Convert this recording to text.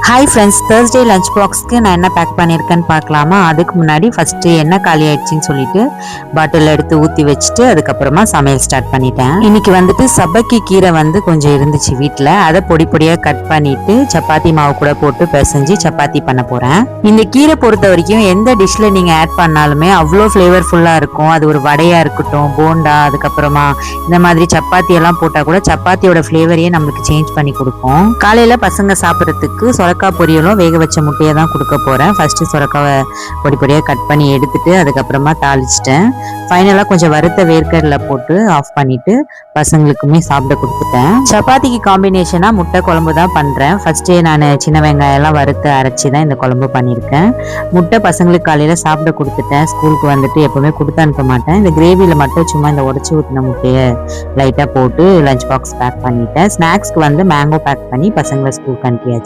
Hi friends, Thursday lunch பாக்ஸ்க்கு நான் என்ன back பண்ணியிருக்கேன்னு பார்க்கலாமா? அதுக்கு முன்னாடி ஃபஸ்ட்டு என்ன காலி ஆயிடுச்சின்னு சொல்லிட்டு பாட்டில் எடுத்து ஊற்றி வச்சுட்டு அதுக்கப்புறமா சமையல் ஸ்டார்ட் பண்ணிட்டேன். இன்னைக்கு வந்துட்டு சபக்கி கீரை கொஞ்சம் இருந்துச்சு வீட்டில். அதை பொடி பொடியாக கட் பண்ணிட்டு சப்பாத்தி மாவு கூட போட்டு பிசைஞ்சு சப்பாத்தி பண்ண போகிறேன். இந்த கீரை பொறுத்த வரைக்கும் எந்த டிஷ்ஷில் நீங்கள் ஆட் பண்ணாலுமே அவ்வளோ ஃப்ளேவர்ஃபுல்லாக இருக்கும். அது ஒரு வடையாக இருக்கட்டும், போண்டா, அதுக்கப்புறமா இந்த மாதிரி சப்பாத்தி எல்லாம் போட்டால் கூட சப்பாத்தியோட ஃப்ளேவரையே நம்மளுக்கு சேஞ்ச் பண்ணி கொடுக்கும். காலையில் பசங்க சாப்பிட்றதுக்கு சொரக்காய் பொரியலும் வேக வச்ச முட்டையை தான் கொடுக்க போகிறேன். ஃபஸ்ட்டு சொரக்காவை பொடி பொடியாக கட் பண்ணி எடுத்துட்டு அதுக்கப்புறமா தாளிச்சிட்டேன். ஃபைனலாக கொஞ்சம் வறுத்த வேர்க்கடலை போட்டு ஆஃப் பண்ணிவிட்டு பசங்களுக்குமே சாப்பிட கொடுத்துட்டேன். சப்பாத்திக்கு காம்பினேஷனாக முட்டை குழம்பு தான் பண்ணுறேன். ஃபஸ்ட்டே நான் சின்ன வெங்காயம்லாம் வறுத்து அரைச்சி தான் இந்த குழம்பு பண்ணியிருக்கேன். முட்டை பசங்களுக்கு காலையில் சாப்பிட கொடுத்துட்டேன். ஸ்கூலுக்கு வந்துட்டு எப்போவுமே கொடுத்து அனுப்ப மாட்டேன். இந்த கிரேவியில் மட்டும் சும்மா இந்த உடச்சி ஊற்றின முட்டையை லைட்டாக போட்டு லஞ்ச் பாக்ஸ் பேக் பண்ணிட்டேன். ஸ்நாக்ஸ்க்கு மேங்கோ பேக் பண்ணி பசங்களை ஸ்கூலுக்கு அனுப்பியாச்சு.